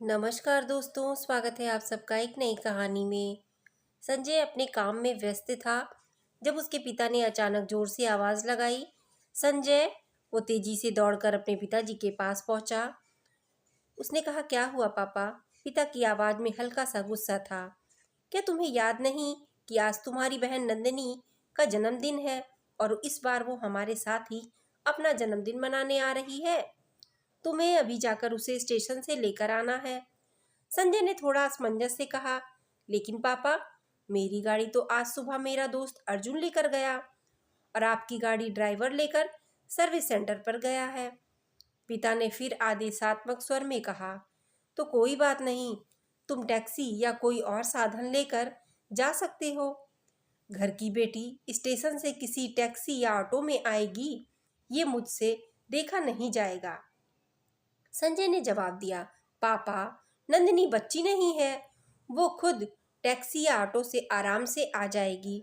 नमस्कार दोस्तों, स्वागत है आप सबका एक नई कहानी में। संजय अपने काम में व्यस्त था जब उसके पिता ने अचानक जोर से आवाज़ लगाई। संजय! वो तेजी से दौड़कर अपने पिताजी के पास पहुंचा। उसने कहा, क्या हुआ पापा? पिता की आवाज़ में हल्का सा गुस्सा था। क्या तुम्हें याद नहीं कि आज तुम्हारी बहन नंदिनी का जन्मदिन है और इस बार वो हमारे साथ ही अपना जन्मदिन मनाने आ रही है। तुम्हें अभी जाकर उसे स्टेशन से लेकर आना है। संजय ने थोड़ा असमंजस से कहा, लेकिन पापा, मेरी गाड़ी तो आज सुबह मेरा दोस्त अर्जुन लेकर गया और आपकी गाड़ी ड्राइवर लेकर सर्विस सेंटर पर गया है। पिता ने फिर आदेशात्मक स्वर में कहा, तो कोई बात नहीं, तुम टैक्सी या कोई और साधन लेकर जा सकते हो। घर की बेटी स्टेशन से किसी टैक्सी या ऑटो में आएगी, ये मुझसे देखा नहीं जाएगा। संजय ने जवाब दिया, पापा, नंदिनी बच्ची नहीं है, वो खुद टैक्सी या ऑटो से आराम से आ जाएगी,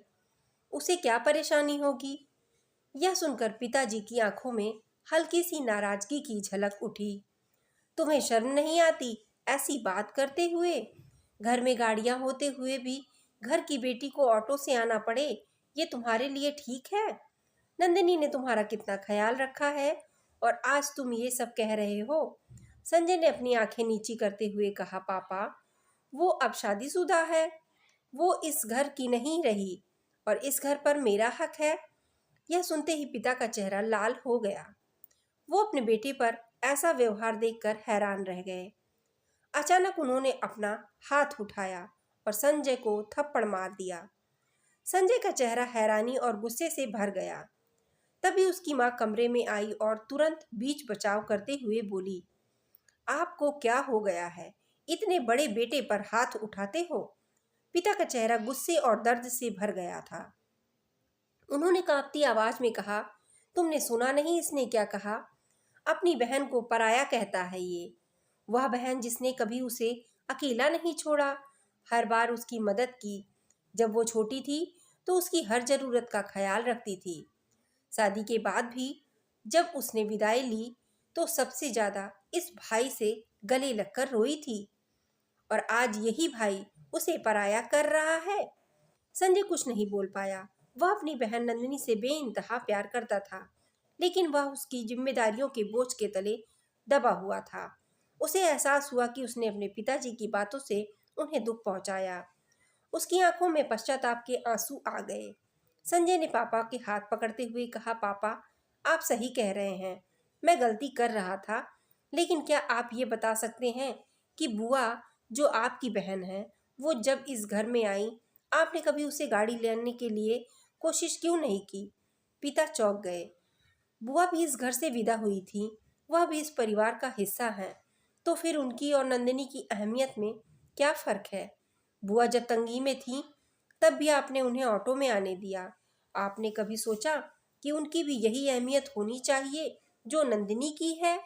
उसे क्या परेशानी होगी। यह सुनकर पिताजी की आंखों में हल्की सी नाराजगी की झलक उठी। तुम्हें शर्म नहीं आती ऐसी बात करते हुए? घर में गाड़ियां होते हुए भी घर की बेटी को ऑटो से आना पड़े, ये तुम्हारे लिए ठीक है? नंदिनी ने तुम्हारा कितना ख्याल रखा है और आज तुम ये सब कह रहे हो। संजय ने अपनी आंखें नीची करते हुए कहा, पापा, वो अब शादीशुदा है, वो इस घर की नहीं रही और इस घर पर मेरा हक है। यह सुनते ही पिता का चेहरा लाल हो गया। वो अपने बेटे पर ऐसा व्यवहार देखकर हैरान रह गए। अचानक उन्होंने अपना हाथ उठाया और संजय को थप्पड़ मार दिया। संजय का चेहरा हैरानी और गुस्से से भर गया। तभी उसकी माँ कमरे में आई और तुरंत बीच बचाव करते हुए बोली, आपको क्या हो गया है? इतने बड़े बेटे पर हाथ उठाते हो? पिता का चेहरा गुस्से और दर्द से भर गया था। उन्होंने कांपती आवाज में कहा, तुमने सुना नहीं इसने क्या कहा? अपनी बहन को पराया कहता है ये। वह बहन जिसने कभी उसे अकेला नहीं छोड़ा, हर बार उसकी मदद की। जब वो छोटी थी तो उसकी हर जरूरत का ख्याल रखती थी। शादी के बाद भी जब उसने विदाई ली तो सबसे ज्यादा इस भाई से गले लगकर रोई थी और आज यही भाई उसे पराया कर रहा है। संजय कुछ नहीं बोल पाया। वह अपनी बहन नंदिनी से बेइंतहा प्यार करता था, लेकिन वह उसकी जिम्मेदारियों के बोझ के तले दबा हुआ था। उसे एहसास हुआ कि उसने अपने पिताजी की बातों से उन्हें दुख पहुंचाया। उसकी आंखों में पश्चाताप के आंसू आ गए। संजय ने पापा के हाथ पकड़ते हुए कहा, पापा, आप सही कह रहे हैं, मैं गलती कर रहा था, लेकिन क्या आप ये बता सकते हैं कि बुआ जो आपकी बहन है, वो जब इस घर में आई, आपने कभी उसे गाड़ी लेने के लिए कोशिश क्यों नहीं की? पिता चौंक गए। बुआ भी इस घर से विदा हुई थी, वह भी इस परिवार का हिस्सा है, तो फिर उनकी और नंदिनी की अहमियत में क्या फर्क है? बुआ जब तंगी में थी तब भी आपने उन्हें ऑटो में आने दिया। आपने कभी सोचा कि उनकी भी यही अहमियत होनी चाहिए जो नंदिनी की है?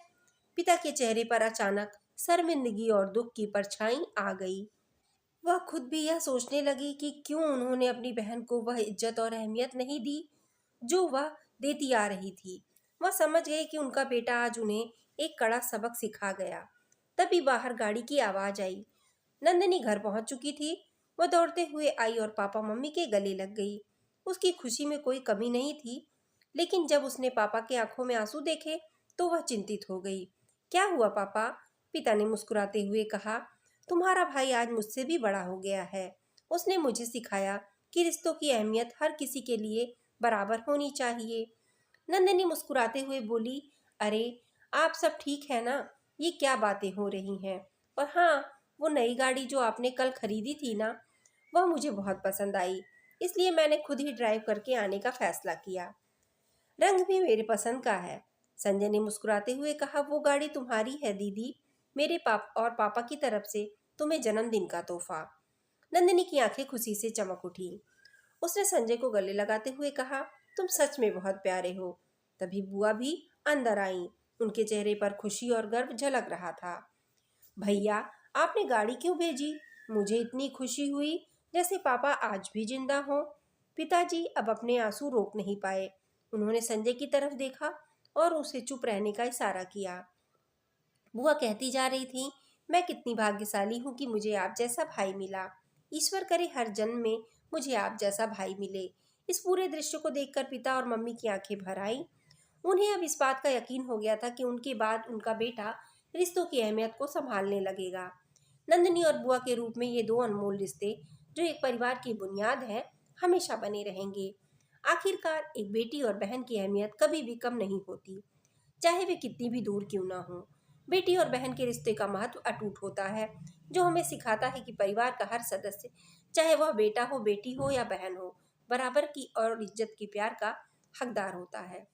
पिता के चेहरे पर अचानक शर्मिंदगी और दुख की परछाई आ गई। वह खुद भी यह सोचने लगी कि क्यों उन्होंने अपनी बहन को वह इज्जत और अहमियत नहीं दी जो वह देती आ रही थी। वह समझ गए कि उनका बेटा आज उन्हें एक कड़ा सबक सिखा गया। तभी बाहर गाड़ी की आवाज आई। नंदिनी घर पहुंच चुकी थी। वह दौड़ते हुए आई और पापा मम्मी के गले लग गई। उसकी खुशी में कोई कमी नहीं थी, लेकिन जब उसने पापा के आंखों में आंसू देखे तो वह चिंतित हो गई। क्या हुआ पापा? पिता ने मुस्कुराते हुए कहा, तुम्हारा भाई आज मुझसे भी बड़ा हो गया है। उसने मुझे सिखाया कि रिश्तों की अहमियत हर किसी के लिए बराबर होनी चाहिए। नंदिनी मुस्कुराते हुए बोली, अरे, आप सब ठीक है ना? ये क्या बातें हो रही हैं? और हाँ, वो नई गाड़ी जो आपने कल खरीदी थी ना, वह मुझे बहुत पसंद आई, इसलिए मैंने खुद ही ड्राइव करके आने का फैसला किया। रंग भी मेरे पसंद का है। संजय ने मुस्कुराते हुए कहा, वो गाड़ी तुम्हारी है दीदी, मेरे पापा की तरफ से तुम्हें जन्मदिन का तोहफा। नंदिनी की आंखें खुशी से चमक उठी। उसने संजय को गले लगाते हुए कहा, तुम सच में बहुत प्यारे हो। तभी बुआ भी अंदर आई। उनके चेहरे पर खुशी और गर्व झलक रहा था। भैया, आपने गाड़ी क्यों भेजी? मुझे इतनी खुशी हुई जैसे पापा आज भी जिंदा हो। पिताजी अब अपने आंसू रोक नहीं पाए। उन्होंने संजय की तरफ देखा और उसे चुप रहने का इशारा किया। बुआ कहती जा रही थी, मैं कितनी भाग्यशाली हूँ कि मुझे आप जैसा भाई मिला। ईश्वर करे हर जन्म में मुझे आप जैसा भाई मिले। इस पूरे दृश्य को देखकर पिता और मम्मी की आंखें भर आईं। उन्हें अब इस बात का यकीन हो गया था कि उनके बाद उनका बेटा रिश्तों की अहमियत को संभालने लगेगा। नंदनी और बुआ के रूप में ये दो अनमोल रिश्ते, जो एक परिवार की बुनियाद है, हमेशा बने रहेंगे। आखिरकार एक बेटी और बहन की अहमियत कभी भी कम नहीं होती, चाहे वे कितनी भी दूर क्यों ना हो। बेटी और बहन के रिश्ते का महत्व अटूट होता है, जो हमें सिखाता है कि परिवार का हर सदस्य, चाहे वह बेटा हो, बेटी हो या बहन हो, बराबर की और इज्जत की प्यार का हकदार होता है।